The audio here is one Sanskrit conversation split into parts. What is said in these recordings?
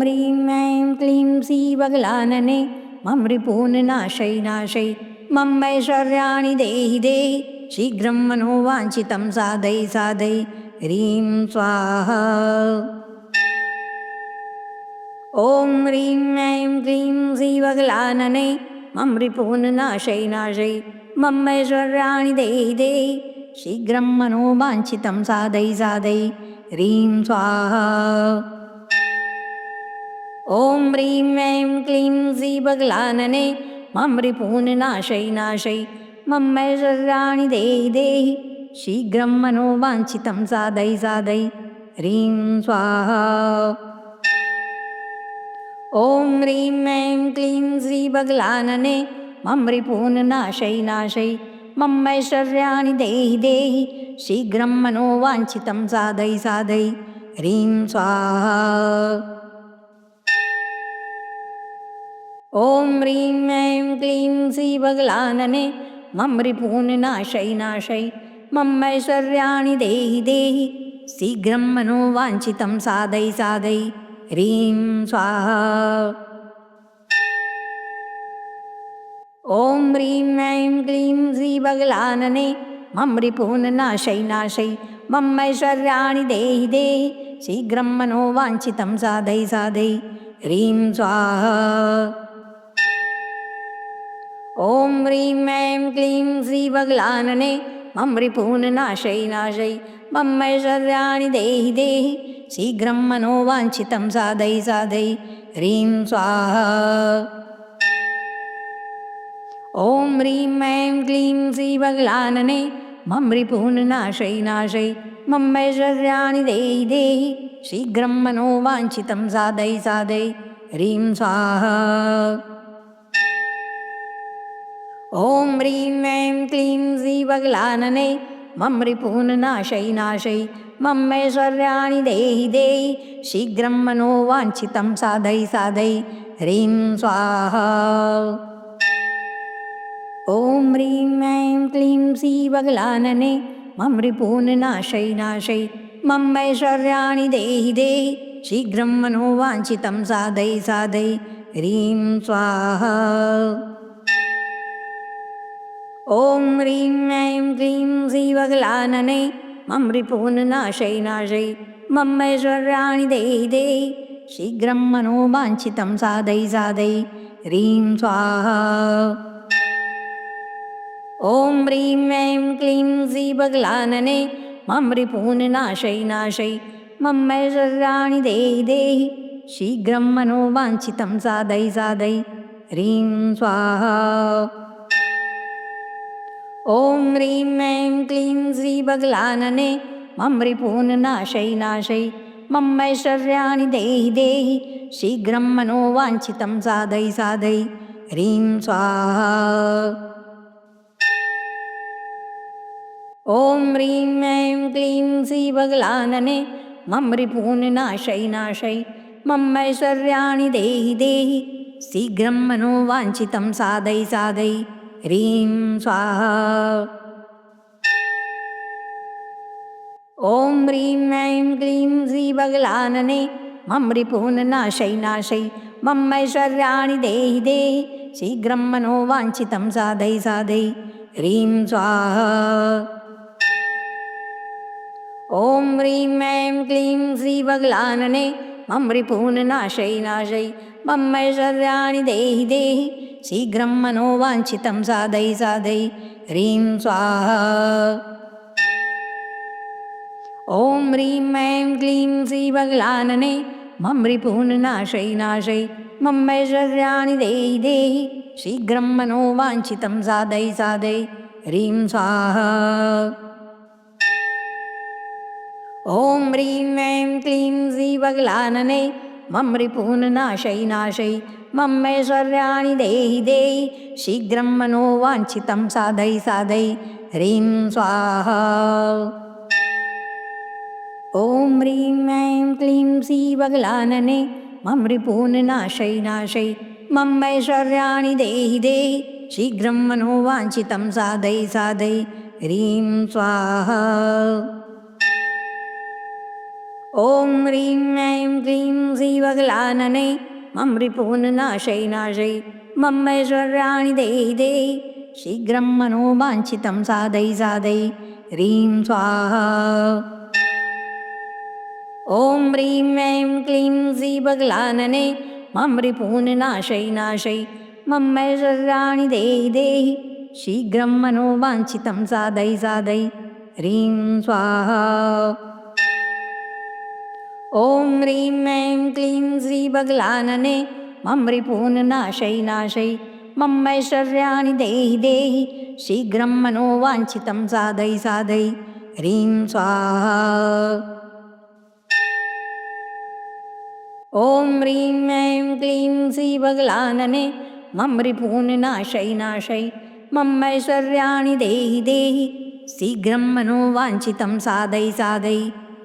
ह्रीं ऐं क्लीं श्रीबगलानने मम रिपून् नाशय नाशय मम ऐश्वर्याणि देहि देहि शीघ्रं मनोवाञ्छितं साधय साधय ह्रीं स्वाहा। ॐ ह्रीं ऐं क्लीं श्रीबगलानने मम रिपून् नाशय नाशय मम ऐश्वर्याणि देहि देहि शीघ्रं मनोवाञ्छितं साधय साधय ह्रीं स्वाहा। ॐ ह्रीं ऐं क्लीं श्रीबगलानने मम रिपून् नाशय नाशय मम ऐश्वर्याणि देहि देहि शीघ्रं मनोवाञ्छितं साधय साधय ह्रीं स्वाहा। ॐ ह्रीं ऐं क्लीं श्रीबगलानने मम रिपून् नाशय नाशय मम ऐश्वर्याणि देहि देहि शीघ्रं मनोवाञ्छितं साधय साधय ह्रीं स्वाहा। ॐ ह्रीं ऐं क्लीं श्रीबगलानने मम रिपून् नाशय नाशय मम ऐश्वर्याणि देहि देहि शीघ्रं मनोवाञ्छितं साधय साधय ह्रीं स्वाहा। ॐ ह्रीं ऐं क्लीं श्रीबगलानने मम रिपून् नाशय नाशय मम ऐश्वर्याणि देहि देहि शीघ्रं मनोवाञ्छितं साधय साधय ह्रीं स्वाहा। ॐ ह्रीं ऐं क्लीं श्रीबगलानने मम रिपून् नाशय नाशय मम ऐश्वर्याणि देहि देहि शीघ्रं मनोवाञ्छितं साधय साधय ह्रीं स्वाहा। ॐ ह्रीं ऐं क्लीं श्रीबगलानने मम रिपून् नाशय नाशय मम ऐश्वर्याणि देहि देहि शीघ्रं मनोवाञ्छितं साधय साधय ह्रीं स्वाहा। ॐ ह्रीं ऐं क्लीं श्रीबगलानने मम रिपून् नाशय नाशय मम ऐश्वर्याणि देहि देहि शीघ्रं मनोवाञ्छितं साधय साधय ह्रीं स्वाहा। ॐ ह्रीं ऐं क्लीं श्रीबगलानने मम रिपून् नाशय नाशय मम ऐश्वर्याणि देहि देहि शीघ्रं मनोवाञ्छितं साधय साधय ह्रीं स्वाहा। ॐ ह्रीं ऐं क्लीं श्रीबगलानने मम रिपून् नाशय नाशय मम ऐश्वर्याणि देहि देहि शीघ्रं मनोवाञ्छितं साधय साधय ह्रीं स्वाहा। ॐ ह्रीं ऐं क्लीं श्रीबगलानने मम रिपून् नाशय नाशय मम ऐश्वर्याणि देहि देहि शीघ्रं मनोवाञ्छितं साधय साधय ह्रीं स्वाहा। ॐ ह्रीं ऐं क्लीं श्रीबगलानने मम रिपून् नाशय नाशय मम ऐश्वर्याणि देहि देहि शीघ्रं मनोवाञ्छितं साधय साधय ह्रीं स्वाहा। ॐ ह्रीं ऐं क्लीं श्रीबगलानने मम रिपून् नाशय नाशय मम ऐश्वर्याणि देहि देहि शीघ्रं मनोवाञ्छितं साधय साधय ह्रीं स्वाहा। ॐ ह्रीं ऐं क्लीं श्रीबगलानने मम रिपून् नाशय नाशय मम ऐश्वर्याणि देहि देहि शीघ्रं मनोवाञ्छितं साधय साधय ह्रीं स्वाहा। ॐ ह्रीं ऐं क्लीं श्रीबगलानने मम रिपून् नाशय नाशय मम ऐश्वर्याणि देहि देहि शीघ्रं मनोवाञ्छितं साधय साधय ह्रीं स्वाहा। ॐ ह्रीं ऐं क्लीं श्रीबगलानने मम रिपून् नाशय नाशय मम ऐश्वर्याणि देहि देहि शीघ्रं मनोवाञ्छितं साधय साधय ह्रीं स्वाहा। ॐ ह्रीं ऐं क्लीं श्रीबगलानने मम रिपून् नाशय नाशय मम ऐश्वर्याणि देहि देहि शीघ्रं मनोवाञ्छितं साधय साधय ह्रीं स्वाहा। ॐ ह्रीं ऐं क्लीं श्रीबगलानने मम रिपून् नाशय नाशय मम ऐश्वर्याणि देहि देहि शीघ्रं मनोवाञ्छितं साधय साधय ह्रीं स्वाहा। ॐ ह्रीं ऐं क्लीं श्रीवगलानने मम रिपून्नाशै नाशै मम ऐश्वर्याणि देहि देहि शीघ्रं मनोवाञ्छितं साधय साधय ह्रीं स्वाहा। ॐ ह्रीं ऐं क्लीं श्रीवगलानने मम रिपून्नाशै नाशै मम ऐश्वर्याणि देहि देहि शीघ्रं मनोवाञ्छितं साधय साधय ह्रीं स्वाहा। ॐ ह्रीं ऐं क्लीं श्रीवगलानने मम रिपून्नाशै नाशै मम ऐश्वर्याणि देहि देहि शीघ्रं मनोवाञ्छितं साधय साधय ह्रीं स्वाहा। ॐ ह्रीं ऐं क्लीं श्रीवगलानने मम रिपून्नाशै नाशै मम ऐश्वर्याणि देहि देहि शीघ्रं मनोवाञ्छितं साधय साधय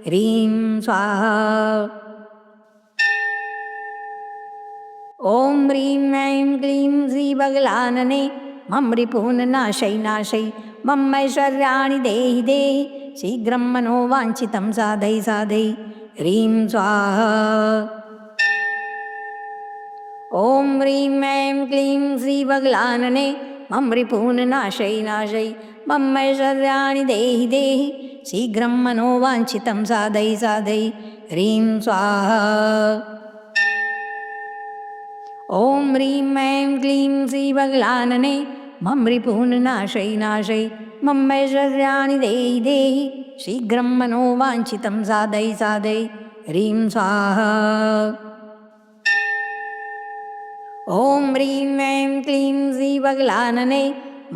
ह्रीं स्वाहा। ॐ ह्रीं ऐं क्लीं श्रीवगलानने मम रिपून्नाशै नाशै मम ऐश्वर्याणि देहि देहि शीघ्रं मनोवाञ्छितं साधय साधय ह्रीं स्वाहा। ॐ ह्रीं ऐं क्लीं श्रीवगलानने मम रिपून्नाशै नाशै मम ऐश्वर्याणि देहि देहि शीघ्रं मनोवाञ्छितं साधय साधय ह्रीं स्वाहा। ॐ ह्रीं ऐं क्लीं श्रीवगलानने मम रिपून्नाशै नाशै मम ऐश्वर्याणि देहि देहि शीघ्रं मनोवाञ्छितं साधय साधय ह्रीं स्वाहा। ॐ ह्रीं ऐं क्लीं श्रीवगलानने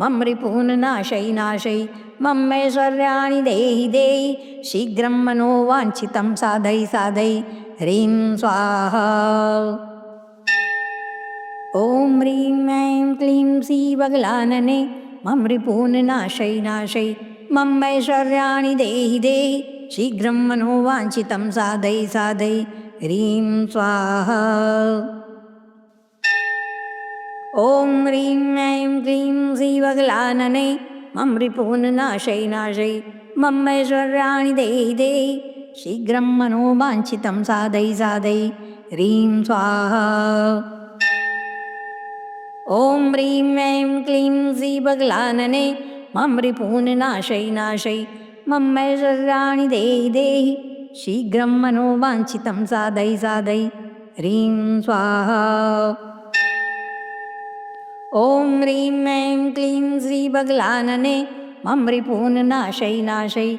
मम रिपून्नाशै नाशै मम ऐश्वर्याणि देहि देहि शीघ्रं मनोवाञ्छितं साधय साधय ह्रीं स्वाहा। ॐ ह्रीं ऐं क्लीं श्रीवगलानने मम रिपून्नाशै नाशै मम ऐश्वर्याणि देहि देहि शीघ्रं मनोवाञ्छितं साधय साधय ह्रीं स्वाहा। ॐ ह्रीं ऐं क्लीं श्रीवगलानने मम रिपून्नाशै नाशै मम ऐश्वर्याणि देहि देहि शीघ्रं मनोवाञ्छितं साधय साधय ह्रीं स्वाहा। ॐ ह्रीं ऐं क्लीं श्रीवगलानने मम रिपून्नाशै नाशै मम ऐश्वर्याणि देहि देहि शीघ्रं मनोवाञ्छितं साधय साधय ह्रीं स्वाहा। ॐ ह्रीं ऐं क्लीं श्रीवगलानने मम रिपून्नाशै नाशै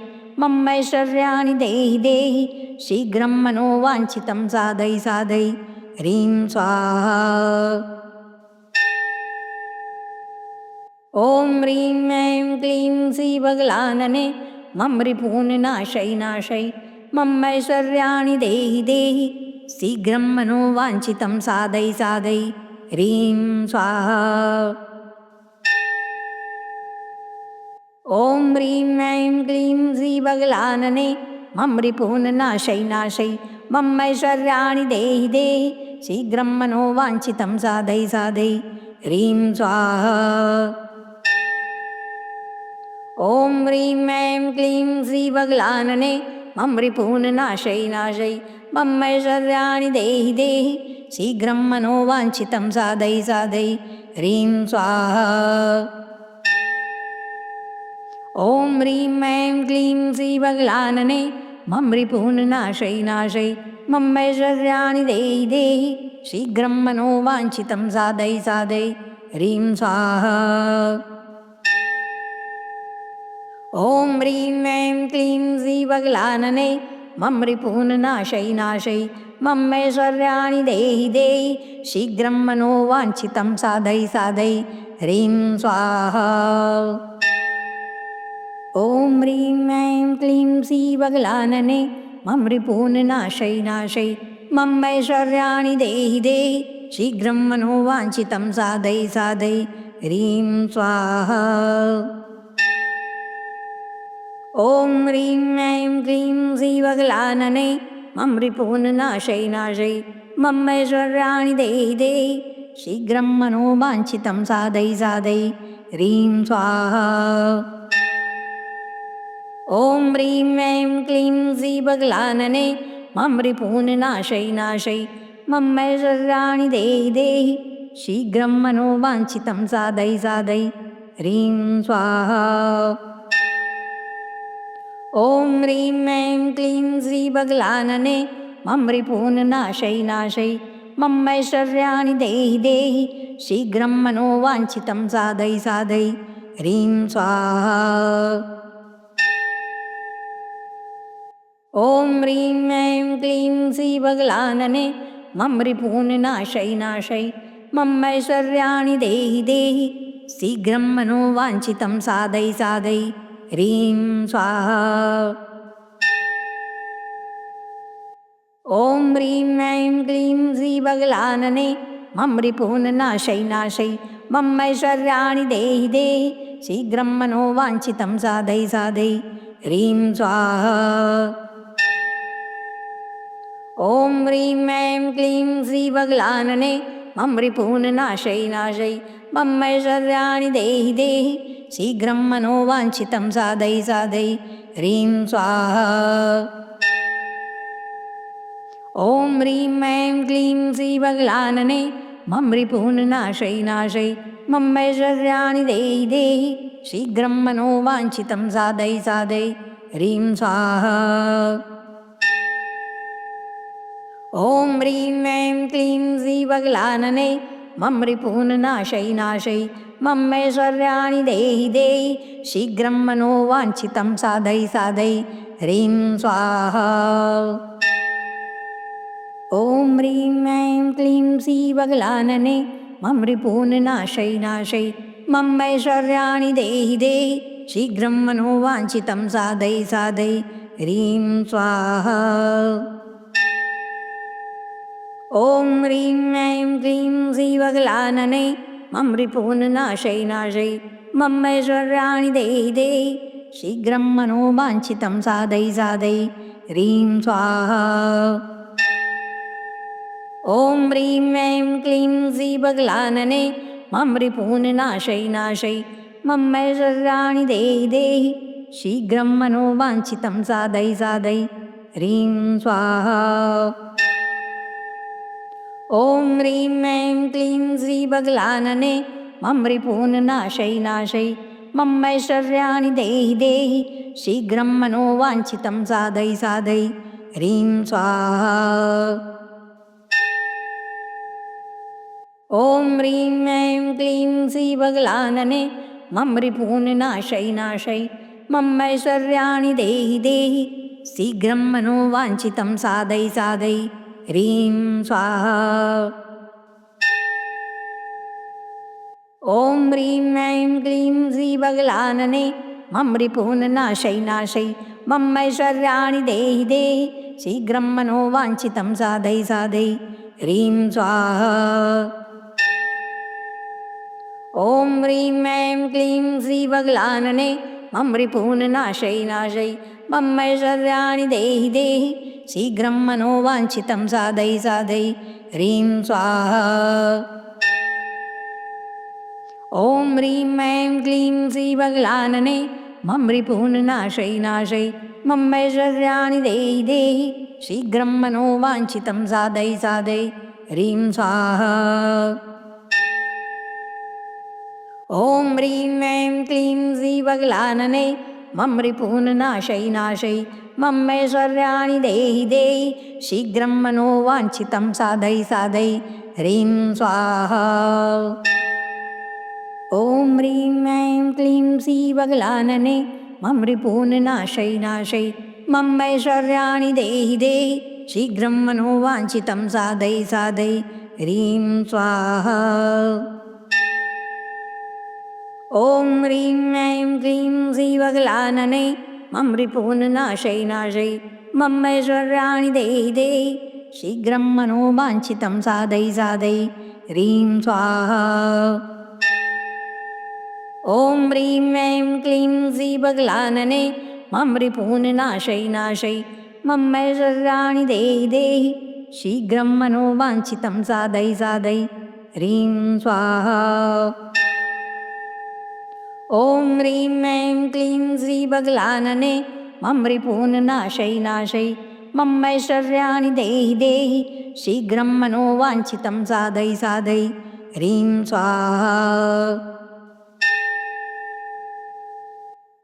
मम ऐश्वर्याणि देहि देहि शीघ्रं मनोवाञ्छितं साधय साधय ह्रीं स्वाहा। ॐ ह्रीं ऐं क्लीं श्रीवगलानने मम रिपून्नाशै नाशै मम ऐश्वर्याणि देहि देहि शीघ्रं मनोवाञ्छितं साधय साधय ह्रीं स्वाहा। ॐ ह्रीं ऐं क्लीं श्रीवगलानने मम रिपून्नाशै नाशै मम ऐश्वर्याणि देहि देहि शीघ्रं मनोवाञ्छितं साधय साधय ह्रीं स्वाहा। ॐ ह्रीं ऐं क्लीं श्रीवगलानने मम रिपून्नाशै नाशै मम ऐश्वर्याणि देहि देहि शीघ्रं मनोवाञ्छितं साधय साधय ह्रीं स्वाहा। ॐ ह्रीं ऐं क्लीं श्रीवगलानने मम रिपून्नाशै नाशै मम ऐश्वर्याणि देहि देहि शीघ्रं मनोवाञ्छितं साधय साधय ह्रीं स्वाहा। ॐ ह्रीं ऐं क्लीं श्रीवगलानने मम रिपून्नाशै नाशै मम ऐश्वर्याणि देहि देहि शीघ्रं मनोवाञ्छितं साधय साधय ह्रीं स्वाहा। ॐ ह्रीं ऐं क्लीं श्रीवगलानने मम रिपून्नाशै नाशै मम ऐश्वर्याणि देहि देहि शीघ्रं मनोवाञ्छितं साधय साधय ह्रीं स्वाहा। ॐ ह्रीं ऐं क्लीं श्रीवगलानने मम रिपून्नाशै नाशै मम ऐश्वर्याणि देहि देहि शीघ्रं मनोवाञ्छितं साधय साधय ह्रीं स्वाहा। ॐ ह्रीं ऐं क्लीं श्रीवगलानने मम रिपून् नाशय नाशय ममैश्वर्याणि देहि देहि शीघ्रं मनोवाञ्छितं साधय साधय ह्रीं स्वाहा। ॐ ह्रीं ऐं क्लीं श्रीबगलानने मम रिपून् नाशय नाशय ममैश्वर्याणि देहि देहि शीघ्रं मनोवाञ्छितं साधय साधय ह्रीं स्वाहा। ॐ ह्रीं ऐं क्लीं श्रीबगलानने मम रिपून् नाशय नाशय ममैश्वर्याणि देहि देहि शीघ्रं मनोवाञ्छितं साधय साधय ह्रीं स्वाहा। ॐ ह्रीं ऐं क्लीं श्रीबगलानने मम रिपून् नाशय नाशय ममैश्वर्याणि देहि देहि शीघ्रं मनोवाञ्छितं साधय साधय ह्रीं स्वाहा। ॐ ह्रीं ऐं क्लीं श्रीबगलानने मम रिपून् नाशय नाशय ममैश्वर्याणि देहि देहि शीघ्रं मनोवाञ्छितं साधय साधय ह्रीं स्वाहा। ॐ ह्रीं ऐं क्लीं श्रीबगलानने मम रिपून् नाशय नाशय ममैश्वर्याणि देहि देहि शीघ्रं मनोवाञ्छितं साधय साधय ह्रीं स्वाहा। ॐ ह्रीं ऐं क्लीं श्रीबगलानने मम रिपून् नाशय नाशय ममैश्वर्याणि देहि देहि शीघ्रं मनोवाञ्छितं साधय साधय ह्रीं स्वाहा। ॐ ह्रीं ऐं क्लीं श्रीबगलानने मम रिपून् नाशय नाशय ममैश्वर्याणि देहि देहि शीघ्रं मनोवाञ्छितं साधय साधय ह्रीं स्वाहा। ॐ ह्रीं ऐं क्लीं श्रीबगलानने मम रिपून् नाशय नाशय ममैश्वर्याणि देहि देहि शीघ्रं मनोवाञ्छितं साधय साधय ह्रीं स्वाहा। ॐ ह्रीं ऐं क्लीं श्रीबगलानने मम रिपून् नाशय नाशय ममैश्वर्याणि देहि देहि शीघ्रं मनोवाञ्छितं साधय साधय ह्रीं स्वाहा। ॐ ह्रीं ऐं क्लीं श्रीबगलानने मम रिपून् नाशय नाशय ममैश्वर्याणि देहि देहि शीघ्रं मनोवाञ्छितं साधय साधय ह्रीं स्वाहा। ॐ ह्रीं ऐं क्लीं श्रीबगलानने मम रिपून् नाशय नाशय ममैश्वर्याणि देहि देहि शीघ्रं मनोवाञ्छितं साधय साधय ह्रीं स्वाहा। ॐ ह्रीं ऐं क्लीं श्रीबगलानने मम रिपून् नाशय नाशय ममैश्वर्याणि देहि देहि शीघ्रं मनोवाञ्छितं साधय साधय ह्रीं स्वाहा। ॐ ह्रीं ऐं क्लीं श्रीबगलानने मम रिपून् नाशय नाशय ममैश्वर्याणि देहि देहि शीघ्रं मनोवाञ्छितं साधय साधय ह्रीं स्वाहा। ॐ ह्रीं ऐं क्लीं श्रीबगलानने मम रिपून् नाशय नाशय ममैश्वर्याणि देहि देहि शीघ्रं मनोवाञ्छितं साधय साधय ह्रीं स्वाहा। ॐ ह्रीं ऐं क्लीं श्रीबगलानने मम रिपून् नाशय नाशय ममैश्वर्याणि देहि देहि शीघ्रं मनोवाञ्छितं साधय साधय ह्रीं स्वाहा। ॐ ह्रीं ऐं क्लीं श्रीबगलानने मम रिपून् नाशय नाशय ममैश्वर्याणि देहि देहि शीघ्रं मनोवाञ्छितं साधय साधय ह्रीं स्वाहा। ॐ ह्रीं ऐं क्लीं श्रीबगलानने मम रिपून् नाशय नाशय ममैश्वर्याणि देहि देहि शीघ्रं मनोवाञ्छितं साधय साधय ह्रीं स्वाहा। ॐ ह्रीं ऐं क्लीं श्रीबगलानने मम रिपून् नाशय नाशय ममैश्वर्याणि देहि देहि शीघ्रं मनोवाञ्छितं साधय साधय ह्रीं स्वाहा। ॐ ह्रीं ऐं क्लीं श्रीबगलानने मम रिपून् नाशय नाशय मम ऐश्वर्याणि देहि देहि शीघ्रं मनोवाञ्छितं साधय साधय ह्रीं स्वाहा।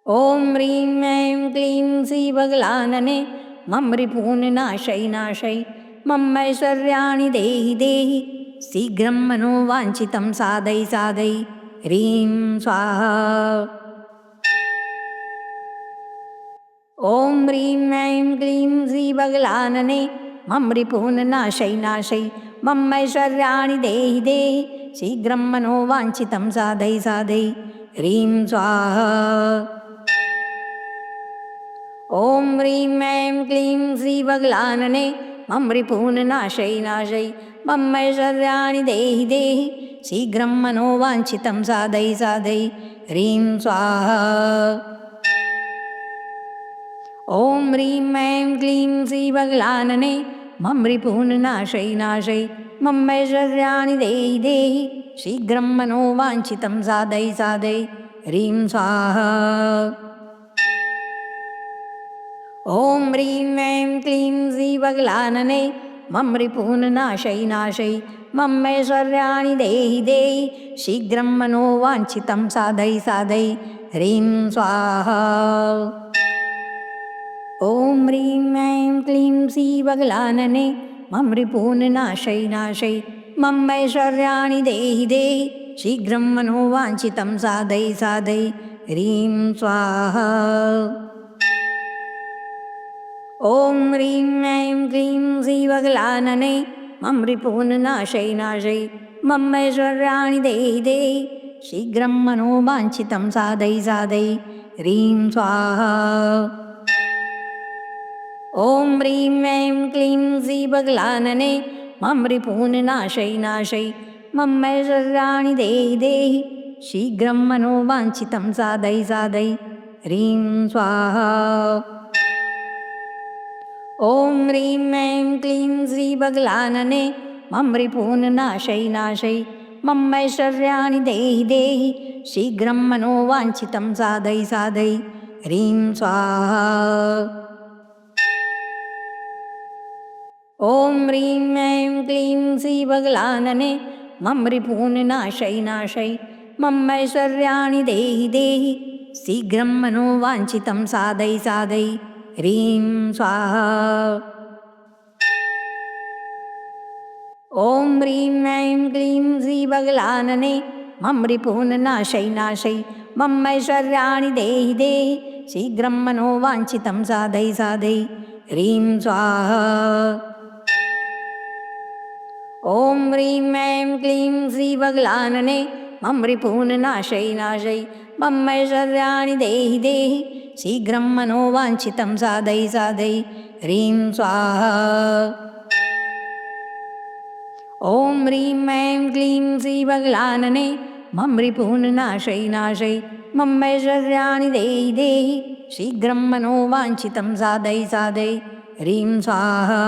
ॐ ह्रीं ऐं क्लीं श्रीबगलानने मम रिपून् नाशय नाशय मम ऐश्वर्याणि देहि देहि शीघ्रं मनोवाञ्छितं साधय साधय ह्रीं स्वाहा। ॐ ह्रीं ऐं क्लीं श्रीबगलानने मम रिपून् नाशय नाशय मम ऐश्वर्याणि देहि देहि शीघ्रं मनोवाञ्छितं साधय साधय ह्रीं स्वाहा। ॐ ह्रीं ऐं क्लीं श्रीबगलानने मम रिपून् नाशय नाशय मम ऐश्वर्याणि देहि देहि शीघ्रं मनोवाञ्छितं साधय साधय ह्रीं स्वाहा। ॐ ह्रीं ऐं क्लीं श्रीबगलानने मम रिपून् नाशय नाशय मम ऐश्वर्याणि देहि देहि शीघ्रं मनोवाञ्छितं साधय साधय ह्रीं स्वाहा। ॐ ह्रीं ऐं क्लीं श्रीबगलानने मम रिपून् नाशय नाशय मम ऐश्वर्याणि देहि देहि शीघ्रं मनोवाञ्छितं साधय साधय ह्रीं स्वाहा। ॐ ह्रीं ऐं क्लीं श्रीबगलानने मम रिपून् नाशय नाशय मम ऐश्वर्याणि देहि देहि शीघ्रं मनोवाञ्छितं साधय साधय ह्रीं स्वाहा। ॐ ह्रीं ऐं क्लीं श्रीबगलानने मम रिपून् नाशय नाशय मम ऐश्वर्याणि देहि देहि शीघ्रं मनोवाञ्छितं साधय साधय ह्रीं स्वाहा। ॐ ह्रीं ऐं क्लीं श्रीबगलानने मम रिपून् नाशय नाशय मम ऐश्वर्याणि देहि देहि शीघ्रं मनोवाञ्छितं साधय साधय ह्रीं स्वाहा। ॐ ह्रीं ऐं क्लीं श्रीबगलानने मम रिपून् नाशय नाशय मम ऐश्वर्याणि देहि देहि शीघ्रं मनोवाञ्छितं साधय साधय ह्रीं स्वाहा। ॐ ह्रीं ऐं क्लीं श्रीबगलानने मम रिपून् नाशय नाशय मम ऐश्वर्याणि देहि देहि शीघ्रं मनोवाञ्छितं साधय साधय ह्रीं स्वाहा। ॐ ह्रीं ऐं क्लीं श्रीबगलानने मम रिपून् नाशय नाशय मम ऐश्वर्याणि देहि देहि शीघ्रं मनोवाञ्छितं साधय साधय ह्रीं स्वाहा। ॐ ह्रीं ऐं क्लीं श्रीबगलानने मम रिपून् नाशय नाशय मम ऐश्वर्याणि देहि देहि शीघ्रं मनोवाञ्छितं साधय साधय ह्रीं स्वाहा। ॐ ह्रीं ऐं क्लीं श्रीबगलानने मम रिपून् नाशय नाशय मम ऐश्वर्याणि देहि देहि शीघ्रं मनोवाञ्छितं साधय साधय ह्रीं स्वाहा।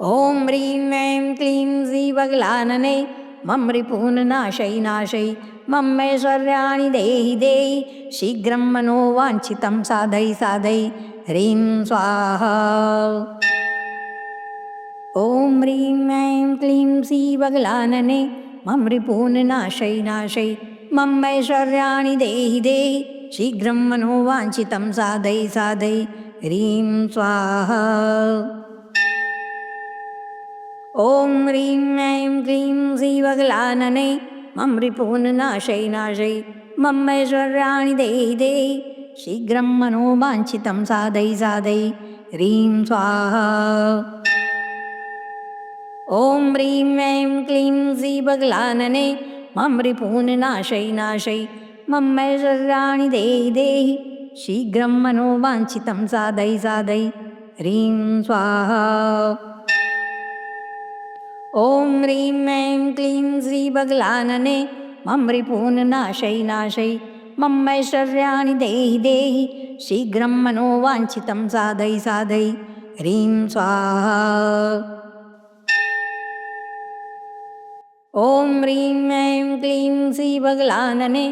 ॐ ह्रीं ऐं क्लीं श्रीबगलानने मम रिपून् नाशय नाशय मम ऐश्वर्याणि देहि देहि शीघ्रं मनोवाञ्छितं साधय साधय ह्रीं स्वाहा। ॐ ह्रीं ऐं क्लीं श्रीबगलानने मम रिपून् नाशय नाशय मम ऐश्वर्याणि देहि देहि शीघ्रं मनोवाञ्छितं साधय साधय ह्रीं स्वाहा। ॐ ह्रीं ऐं क्लीं श्रीबगलानने मम रिपून् नाशय नाशय मम ऐश्वर्याणि देहि देहि शीघ्रं मनोवाञ्छितं साधय साधय ह्रीं स्वाहा। ॐ ह्रीं ऐं क्लीं श्रीबगलानने मम रिपून् नाशय नाशय मम ऐश्वर्याणि देहि देहि शीघ्रं मनोवाञ्छितं साधय साधय ह्रीं स्वाहा। ॐ ह्रीं ऐं क्लीं श्रीबगलानने मम रिपून् नाशय नाशय मम ऐश्वर्याणि देहि देहि शीघ्रं मनोवाञ्छितं साधय साधय ह्रीं स्वाहा। ॐ ह्रीं ऐं क्लीं श्रीबगलानने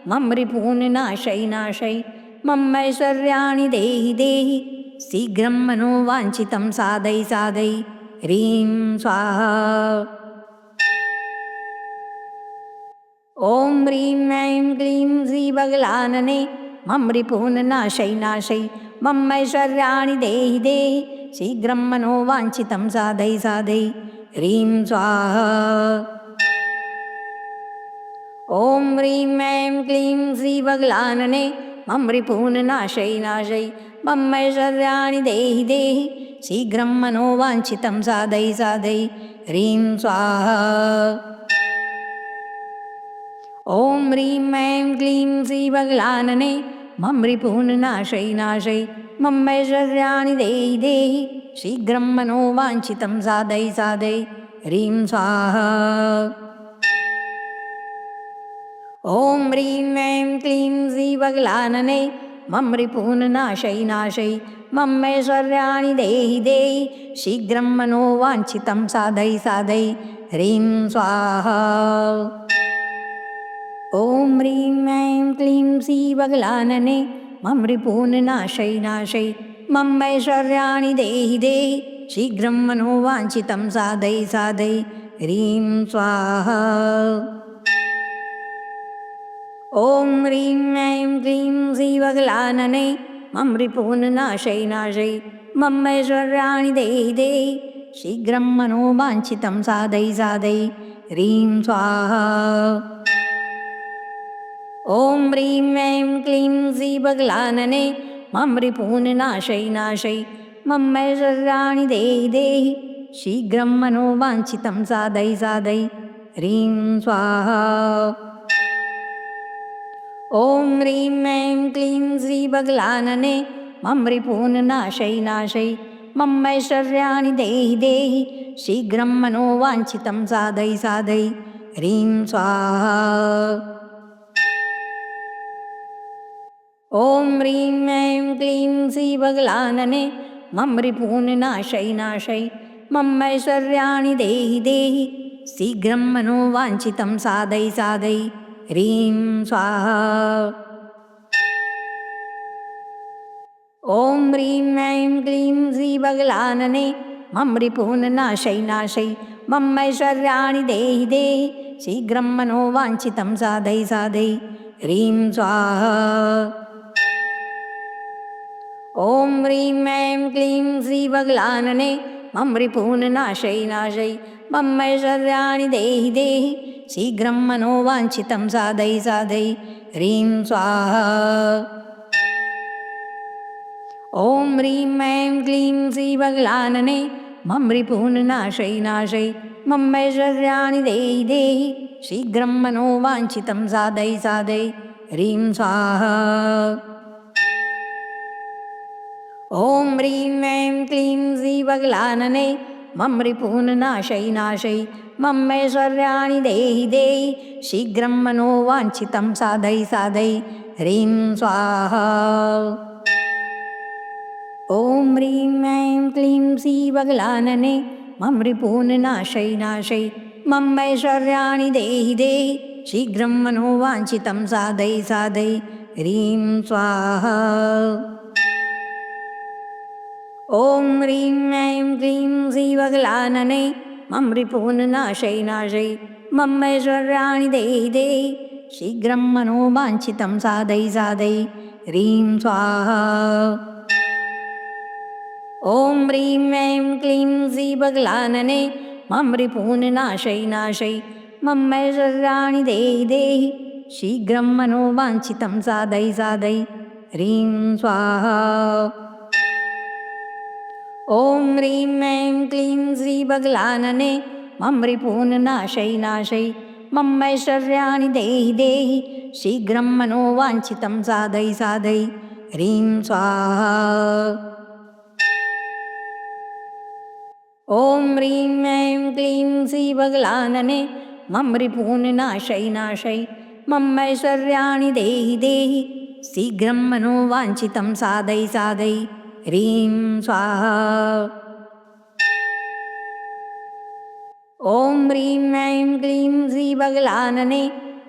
मम रिपून् नाशय नाशय ममैश्वर्याणि देहि देहि शीघ्रं मनोवाञ्छितं साधय साधय ह्रीं स्वाहा। ॐ ह्रीं ऐं क्लीं श्रीबगलानने मम रिपून्नाशय नाशय ममैश्वर्याणि देहि देहि शीघ्रं मनोवाञ्छितं साधय साधय ह्रीं स्वाहा। ॐ ह्रीं ऐं क्लीं श्रीबगलानने मम रिपून्नाशय नाशय ममैश्वर्याणि देहि देहि शीघ्रं मनोवाञ्छितं साधय साधय ह्रीं स्वाहा। ॐ ह्रीं ऐं क्लीं श्रीबगलानने मम रिपून्नाशय नाशय ममैश्वर्याणि देहि देहि शीघ्रं मनोवाञ्छितं साधय साधय ह्रीं स्वाहा। ॐ ह्रीं ऐं क्लीं श्रीबगलानने मम रिपून्नाशय नाशय ममैश्वर्याणि देहि देहि शीघ्रं मनोवाञ्छितं साधय साधय ह्रीं स्वाहा। ॐ ह्रीं ऐं क्लीं श्रीबगलानने मम रिपून्नाशय नाशय ममैश्वर्याणि देहि देहि शीघ्रं मनोवाञ्छितं साधय साधय ह्रीं स्वाहा। ॐ ह्रीं ऐं क्लीं श्रीबगलानने मम रिपून्नाशय नाशय ममैश्वर्याणि देहि देहि शीघ्रं मनोवाञ्छितं साधय साधय ह्रीं स्वाहा। ॐ ह्रीं ऐं क्लीं श्रीबगलानने मम रिपून्नाशय नाशय ममैश्वर्याणि देहि देहि शीघ्रं मनोवाञ्छितं साधय साधय ह्रीं स्वाहा। ॐ ह्रीं ऐं क्लीं श्रीबगलानने मम रिपून्नाशय नाशय ममैश्वर्याणि देहि देहि शीघ्रं मनोवाञ्छितं साधय साधय ह्रीं स्वाहा। ॐ ह्रीं ऐं क्लीं श्रीबगलानने मम रिपून्नाशय नाशय ममैश्वर्याणि देहि देहि शीघ्रं मनोवाञ्छितं साधय साधय ह्रीं स्वाहा। ॐ ह्रीं ऐं क्लीं श्रीबगलानने मम रिपून्नाशय नाशय ममैश्वर्याणि देहि देहि शीघ्रं मनोवाञ्छितं साधय साधय ह्रीं स्वाहा। ॐ ह्रीं ऐं क्लीं श्रीबगलानने मम रिपून्नाशय नाशय ममैश्वर्याणि देहि देहि शीघ्रं मनोवाञ्छितं साधय साधय ह्रीं स्वाहा। ॐ ह्रीं ऐं क्लीं श्रीबगलानने मम रिपून्नाशय नाशय ममैश्वर्याणि देहि देहि शीघ्रं मनोवाञ्छितं साधय साधय ह्रीं स्वाहा। ॐ ह्रीं ऐं क्लीं श्रीबगलानने मम रिपून्नाशय नाशय ममैश्वर्याणि देहि देहि शीघ्रं मनोवाञ्छितं साधय साधय ह्रीं स्वाहा। ॐ ह्रीं ऐं क्लीं श्रीबगलानने मम रिपून्नाशय नाशय ममैश्वर्याणि देहि देहि शीघ्रं मनोवाञ्छितं साधय साधय ह्रीं स्वाहा। ॐ ह्रीं ऐं क्लीं श्रीबगलानने मम रिपून्नाशय नाशय ममैश्वर्याणि देहि देहि शीघ्रं मनोवाञ्छितं साधय साधय ह्रीं स्वाहा। ॐ ह्रीं ऐं क्लीं श्रीबगलानने मम रिपून्नाशय नाशय ममैश्वर्याणि देहि देहि शीघ्रं मनोवाञ्छितं साधय साधय ह्रीं स्वाहा। ॐ ह्रीं ऐं क्लीं श्रीबगलानने मम रिपून्नाशय नाशय ममैश्वर्याणि देहि देहि शीघ्रं मनोवाञ्छितं साधय साधय ह्रीं स्वाहा। ॐ ह्रीं ऐं क्लीं श्रीबगलानने मम रिपून्नाशय नाशय ममैश्वर्याणि देहि देहि शीघ्रं मनोवाञ्छितं साधय साधय ह्रीं स्वाहा। ॐ ह्रीं ऐं क्लीं श्रीबगलानने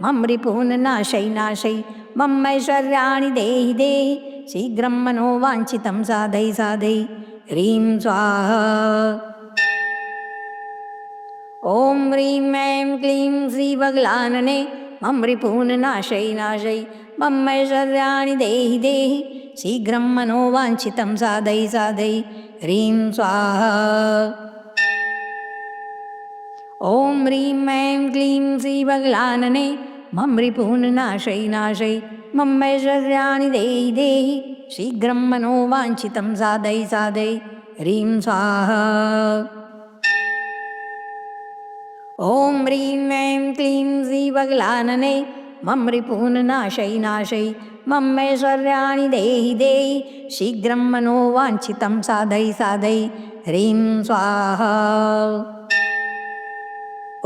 मम रिपून्नाशय नाशय ममैश्वर्याणि देहि देहि शीघ्रं मनोवाञ्छितं साधय साधय ह्रीं स्वाहा। ॐ ह्रीं ऐं क्लीं श्रीबगलानने मम रिपून् नाशय नाशय ममैश्वर्याणि देहि देहि शीघ्रं मनोवाञ्छितं साधय साधय ह्रीं स्वाहा। ॐ ह्रीं ऐं क्लीं श्रीबगलानने मम रिपून् नाशय नाशय ममैश्वर्याणि देहि देहि शीघ्रं मनोवाञ्छितं साधय साधय ह्रीं स्वाहा। ॐ ह्रीं ऐं क्लीं श्रीबगलानने मम रिपून् नाशय नाशय ममैश्वर्याणि देहि देहि शीघ्रं मनोवाञ्छितं साधय साधय ह्रीं स्वाहा।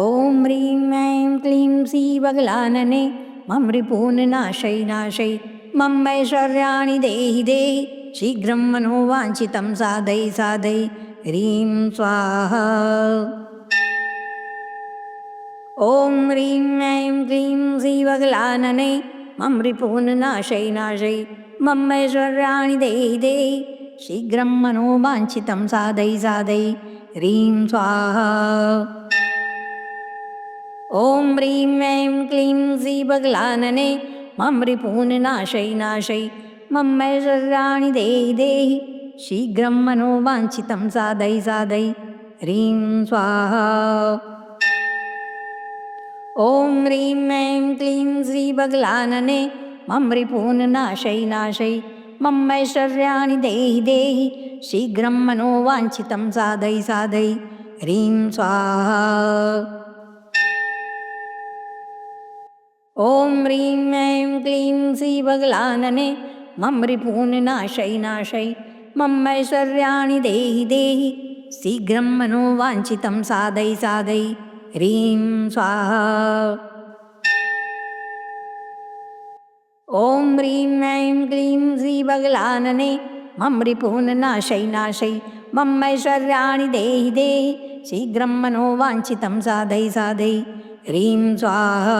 ॐ ह्रीं ऐं क्लीं श्रीबगलानने मम रिपून् नाशय नाशय ममैश्वर्याणि देहि देहि शीघ्रं मनोवाञ्छितं साधय साधय ह्रीं स्वाहा। ॐ ह्रीं ऐं क्लीं श्रीबगलानने मम रिपून् नाशय नाशय ममैश्वर्याणि देहि देहि शीघ्रं मनोवाञ्छितं साधय साधय ह्रीं स्वाहा। ॐ ह्रीं ऐं क्लीं श्रीबगलानने मम रिपून् नाशय नाशय ममैश्वर्याणि देहि देहि शीघ्रं मनोवाञ्छितं साधय साधय ह्रीं स्वाहा। ॐ ह्रीं ऐं क्लीं श्रीबगलानने मम रिपून् नाशय नाशय ममैश्वर्याणि देहि देहि शीघ्रं मनोवाञ्छितं साधय साधय ह्रीं स्वाहा। ॐ ह्रीं ऐं क्लीं श्रीबगलानने मम रिपून् नाशय नाशय ममैश्वर्याणि देहि देहि शीघ्रं मनोवाञ्छितं साधय साधय ह्रीं स्वाहा। ॐ ह्रीं ऐं क्लीं श्रीबगलानने मम रिपून् नाशय नाशय ममैश्वर्याणि देहि देहि शीघ्रं मनोवाञ्छितं साधय साधय ह्रीं स्वाहा।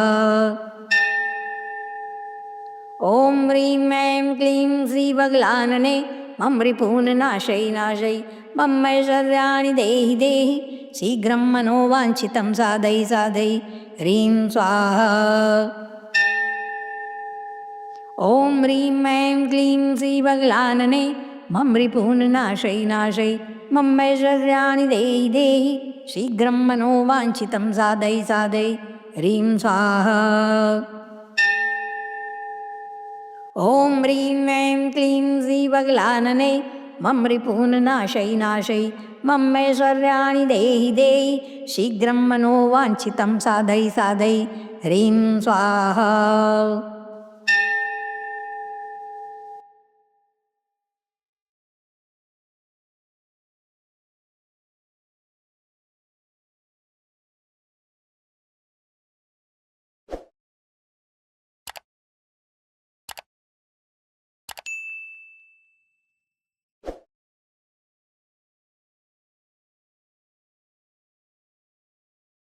ॐ ह्रीं ऐं क्लीं श्रीबगलानने मम रिपून् नाशय नाशय ममैश्वर्याणि देहि देहि शीघ्रं मनोवाञ्छितं साधय साधय ह्रीं स्वाहा। ॐ ह्रीं ऐं क्लीं श्रीबगलानने मम रिपून् नाशय नाशय ममैश्वर्याणि देहि देहि शीघ्रं मनोवाञ्छितं साधय साधय ह्रीं स्वाहा। ॐ ह्रीं ऐं क्लीं श्रीबगलानने मम रिपून् नाशय नाशय ममैश्वर्याणि देहि देहि शीघ्रं मनोवाञ्छितं साधय साधय ह्रीं स्वाहा।